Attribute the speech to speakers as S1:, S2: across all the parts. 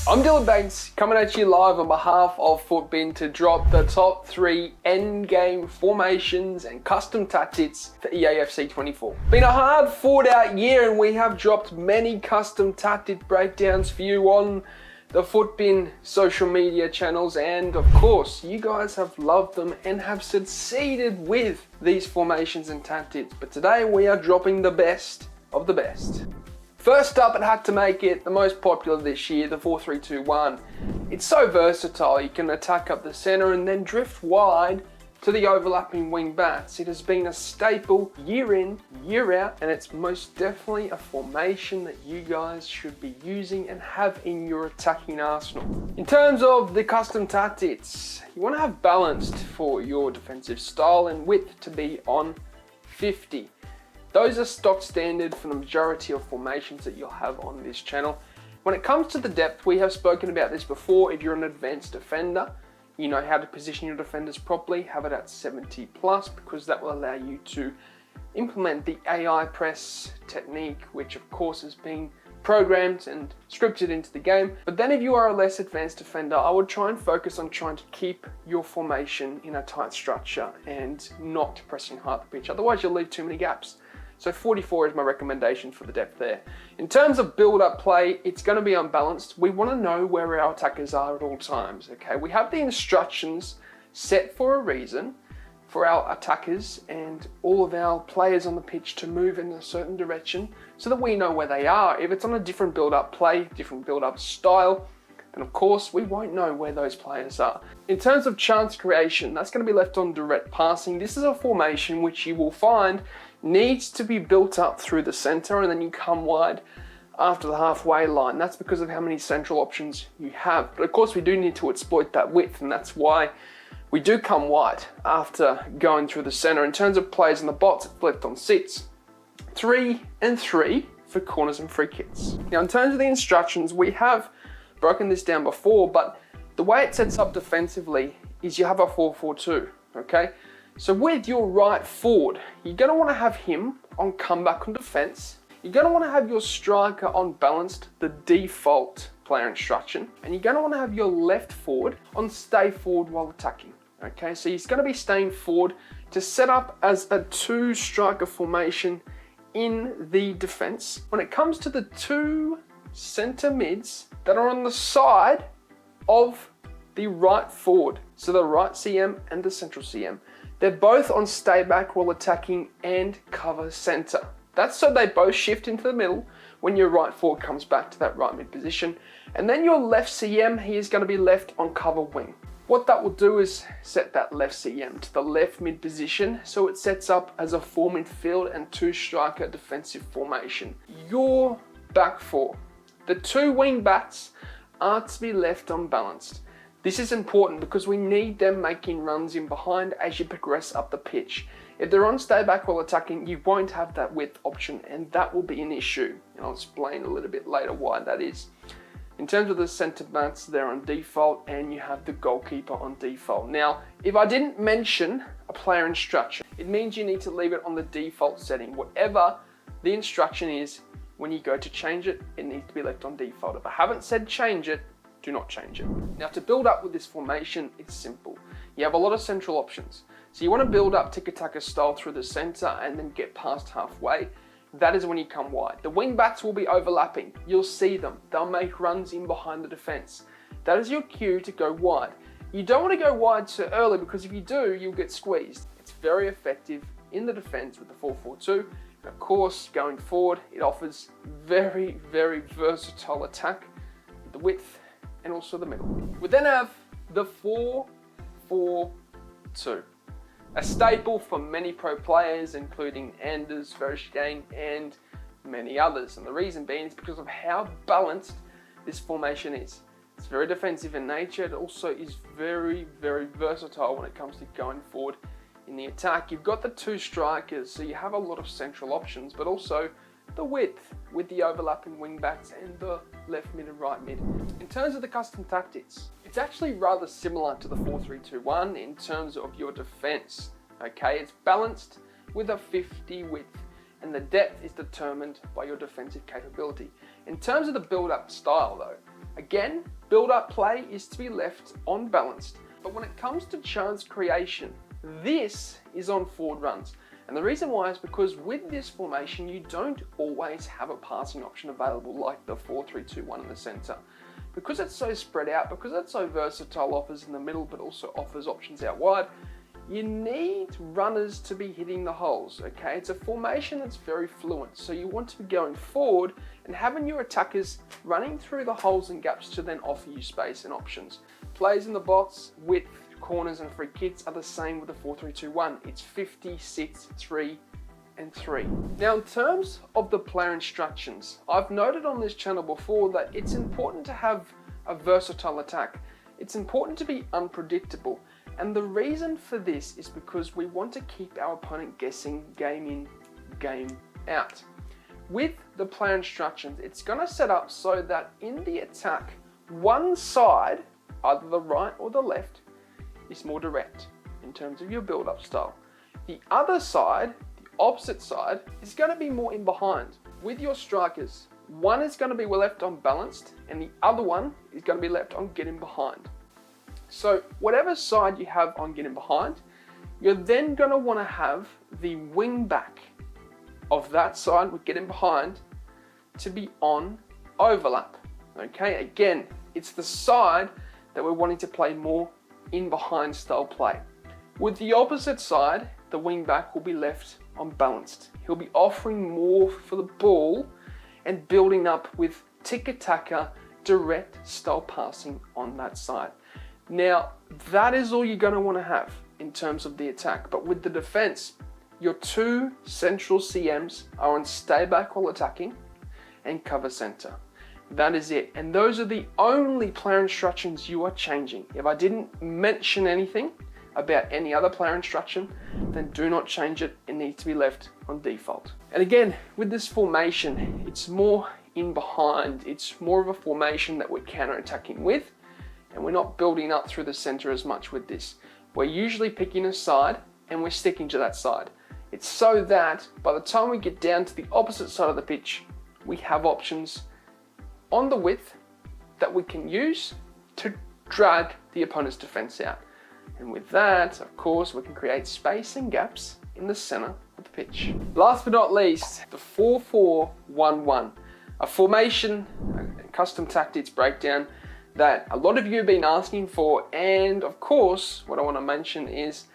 S1: I'm Dylan Banks, coming at you live on behalf of Footbin to drop the top 3 endgame formations and custom tactics for EAFC 24. Been a hard fought out year and we have dropped many custom tactic breakdowns for you on the Footbin social media channels, and of course you guys have loved them and have succeeded with these formations and tactics, but today we are dropping the best of the best. First up, it had to make it the most popular this year, the 4-3-2-1. It's so versatile, you can attack up the centre and then drift wide to the overlapping wing backs. It has been a staple year in, year out, and it's most definitely a formation that you guys should be using and have in your attacking arsenal. In terms of the custom tactics, you want to have balanced for your defensive style and width to be on 50. Those are stock standard for the majority of formations that you'll have on this channel. When it comes to the depth, we have spoken about this before. If you're an advanced defender, you know how to position your defenders properly, have it at 70 plus, because that will allow you to implement the AI press technique, which of course has been programmed and scripted into the game. But then if you are a less advanced defender, I would try and focus on trying to keep your formation in a tight structure and not pressing hard the pitch. Otherwise you'll leave too many gaps. So 44 is my recommendation for the depth there. In terms of build-up play, it's going to be unbalanced. We want to know where our attackers are at all times, okay? We have the instructions set for a reason for our attackers and all of our players on the pitch to move in a certain direction so that we know where they are. If it's on a different build-up play, different build-up style, then of course we won't know where those players are. In terms of chance creation, that's going to be left on direct passing. This is a formation which you will find needs to be built up through the center and then you come wide after the halfway line. That's because of how many central options you have. But of course we do need to exploit that width, and that's why we do come wide after going through the center. In terms of players in the box, it's left on sits. 3 and 3 for corners and free kicks. Now in terms of the instructions, we have broken this down before, but the way it sets up defensively is you have a 4-4-2, okay? So with your right forward, you're going to want to have him on comeback on defense. You're going to want to have your striker on balanced, the default player instruction. And you're going to want to have your left forward on stay forward while attacking. Okay, so he's going to be staying forward to set up as a 2-striker formation in the defense. When it comes to the 2 center mids that are on the side of the right forward, so the right CM and the central CM, they're both on stay back while attacking and cover center. That's so they both shift into the middle when your right forward comes back to that right mid position. And then your left CM, he is going to be left on cover wing. What that will do is set that left CM to the left mid position, so it sets up as a 4 midfield and 2-striker defensive formation. Your back four, the 2 wing backs, are to be left unbalanced. This is important because we need them making runs in behind as you progress up the pitch. If they're on stay back while attacking, you won't have that width option, and that will be an issue. And I'll explain a little bit later why that is. In terms of the centre backs, they're on default, and you have the goalkeeper on default. Now, if I didn't mention a player instruction, it means you need to leave it on the default setting. Whatever the instruction is, when you go to change it, it needs to be left on default. If I haven't said change it, do not change it. Now to build up with this formation, it's simple. You have a lot of central options. So you want to build up tiki-taka style through the center and then get past halfway. That is when you come wide. The wing backs will be overlapping. You'll see them. They'll make runs in behind the defense. That is your cue to go wide. You don't want to go wide too early, because if you do, you'll get squeezed. It's very effective in the defense with the 4-4-2. And of course, going forward, it offers very, very versatile attack with the width and also the middle. We then have the 4-4-2, a staple for many pro players, including Anders, Versteegen, and many others. And the reason being is because of how balanced this formation is. It's very defensive in nature. It also is very, very versatile when it comes to going forward in the attack. You've got the 2 strikers, so you have a lot of central options, but also the width with the overlapping wing backs and the left mid and right mid. In terms of the custom tactics, it's actually rather similar to the 4-3-2-1 in terms of your defense. Okay, it's balanced with a 50 width, and the depth is determined by your defensive capability. In terms of the build-up style though, Again, build-up play is to be left unbalanced. But when it comes to chance creation, this is on forward runs. And the reason why is because with this formation, you don't always have a passing option available like the 4-3-2-1 in the center. Because it's so spread out, because it's so versatile, offers in the middle, but also offers options out wide, you need runners to be hitting the holes, okay? It's a formation that's very fluent, so you want to be going forward and having your attackers running through the holes and gaps to then offer you space and options. Plays in the box, width, corners and free kicks are the same with the 4-3-2-1. It's 50, 6, 3 and 3. Now in terms of the player instructions, I've noted on this channel before that it's important to have a versatile attack. It's important to be unpredictable. And the reason for this is because we want to keep our opponent guessing game in, game out. With the player instructions, it's going to set up so that in the attack, one side, either the right or the left, is more direct in terms of your build-up style. The other side, the opposite side, is going to be more in behind. With your strikers, one is going to be left unbalanced and the other one is going to be left on getting behind. So whatever side you have on getting behind, you're then going to want to have the wing back of that side with getting behind to be on overlap. Okay, again, it's the side that we're wanting to play more in behind style play. With the opposite side, the wing back will be left unbalanced. He'll be offering more for the ball and building up with tiki-taka direct style passing on that side. Now, that is all you're going to want to have in terms of the attack. But with the defense, your two central CMs are on stay back while attacking and cover center. That is it. And those are the only player instructions you are changing. If I didn't mention anything about any other player instruction, then do not change it. It needs to be left on default. And again, with this formation, it's more in behind. It's more of a formation that we're counter-attacking with. And we're not building up through the center as much with this. We're usually picking a side and we're sticking to that side. It's so that by the time we get down to the opposite side of the pitch, we have options on the width that we can use to drag the opponent's defense out. And with that, of course, we can create space and gaps in the center of the pitch. Last but not least, the 4-4-1-1, a formation, a custom tactics breakdown that a lot of you have been asking for, and of course what I want to mention is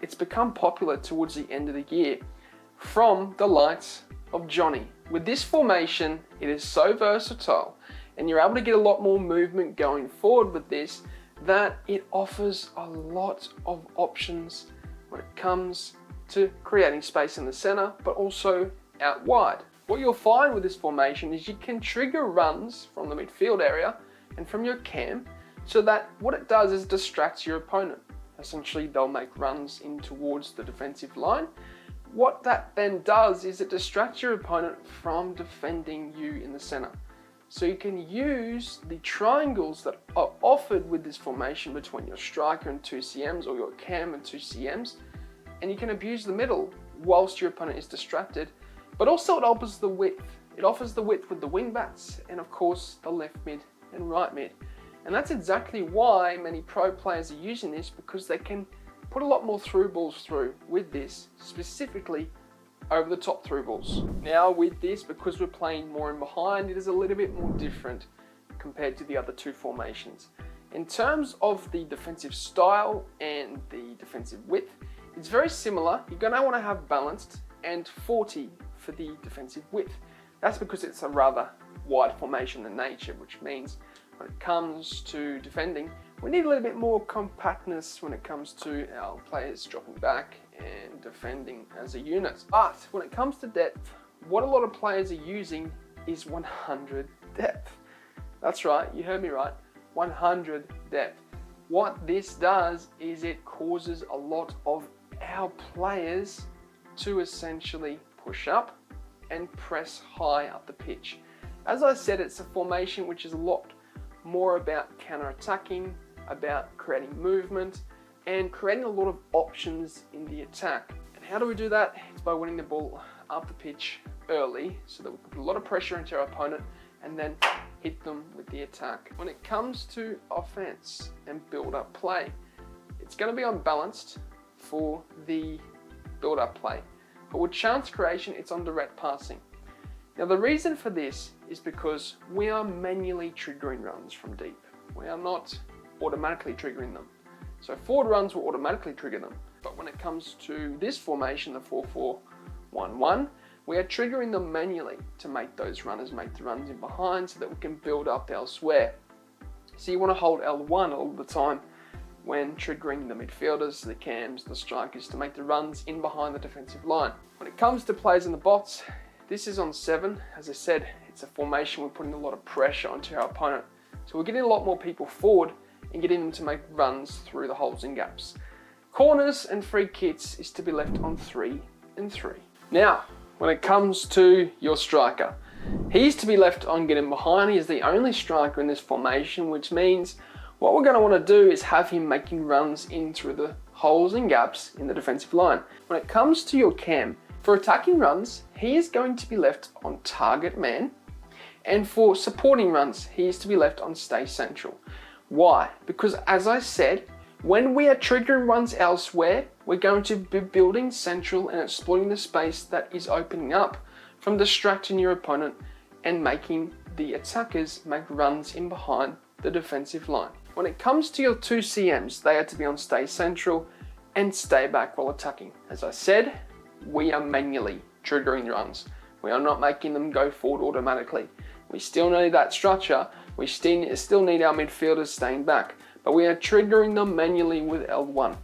S1: it's become popular towards the end of the year from the likes of Johnny. With this formation, it is so versatile and you're able to get a lot more movement going forward with this, that it offers a lot of options when it comes to creating space in the center but also out wide. What you'll find with this formation is you can trigger runs from the midfield area and from your cam, so that what it does is it distracts your opponent. Essentially, they'll make runs in towards the defensive line. What that then does is it distracts your opponent from defending you in the center. So you can use the triangles that are offered with this formation between your striker and 2 CMs or your cam and 2 CMs, and you can abuse the middle whilst your opponent is distracted, but also it offers the width. It offers the width with the wing backs and of course the left mid and right mid. And that's exactly why many pro players are using this, because they can put a lot more through balls through with this, specifically over the top through balls. Now with this, because we're playing more in behind, it is a little bit more different compared to the other two formations. In terms of the defensive style and the defensive width, it's very similar. You're going to want to have balanced and 40 for the defensive width. That's because it's a rather wide formation in nature, which means when it comes to defending, we need a little bit more compactness when it comes to our players dropping back and defending as a unit. But when it comes to depth, what a lot of players are using is 100 depth. That's right, you heard me right, 100 depth. What this does is it causes a lot of our players to essentially push up and press high up the pitch. As I said, it's a formation which is a lot more about counter-attacking, about creating movement, and creating a lot of options in the attack. And how do we do that? It's by winning the ball up the pitch early, so that we put a lot of pressure into our opponent and then hit them with the attack. When it comes to offense and build-up play, it's going to be unbalanced for the build-up play. But with chance creation, it's on direct passing. Now the reason for this is because we are manually triggering runs from deep. We are not automatically triggering them. So forward runs will automatically trigger them. But when it comes to this formation, the 4-4-1-1, we are triggering them manually to make those runners make the runs in behind so that we can build up elsewhere. So you want to hold L1 all the time when triggering the midfielders, the cams, the strikers to make the runs in behind the defensive line. When it comes to plays in the box, this is on 7. As I said, it's a formation we're putting a lot of pressure onto our opponent. So we're getting a lot more people forward and getting them to make runs through the holes and gaps. Corners and free kicks is to be left on 3 and 3. Now, when it comes to your striker, he's to be left on getting behind. He is the only striker in this formation, which means what we're going to want to do is have him making runs in through the holes and gaps in the defensive line. When it comes to your cam, for attacking runs, he is going to be left on target man, and for supporting runs, he is to be left on stay central. Why? Because as I said, when we are triggering runs elsewhere, we're going to be building central and exploiting the space that is opening up from distracting your opponent and making the attackers make runs in behind the defensive line. When it comes to your 2 CMs, they are to be on stay central and stay back while attacking. As I said, we are manually triggering runs. We are not making them go forward automatically. We still need that structure. We still need our midfielders staying back, but we are triggering them manually with L1.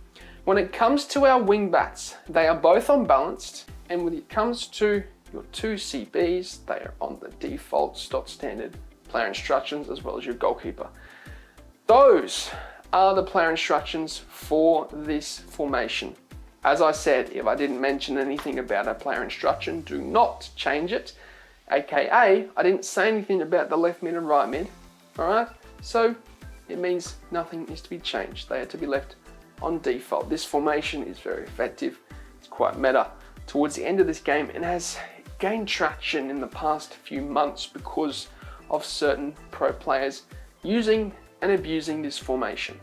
S1: When it comes to our wing bats, they are both unbalanced, and when it comes to your 2 CBs, they are on the default stock standard player instructions as well as your goalkeeper. Those are the player instructions for this formation. As I said, if I didn't mention anything about a player instruction, do not change it. AKA, I didn't say anything about the left mid and right mid. Alright, so it means nothing is to be changed. They are to be left on default. This formation is very effective. It's quite meta towards the end of this game and has gained traction in the past few months because of certain pro players using and abusing this formation.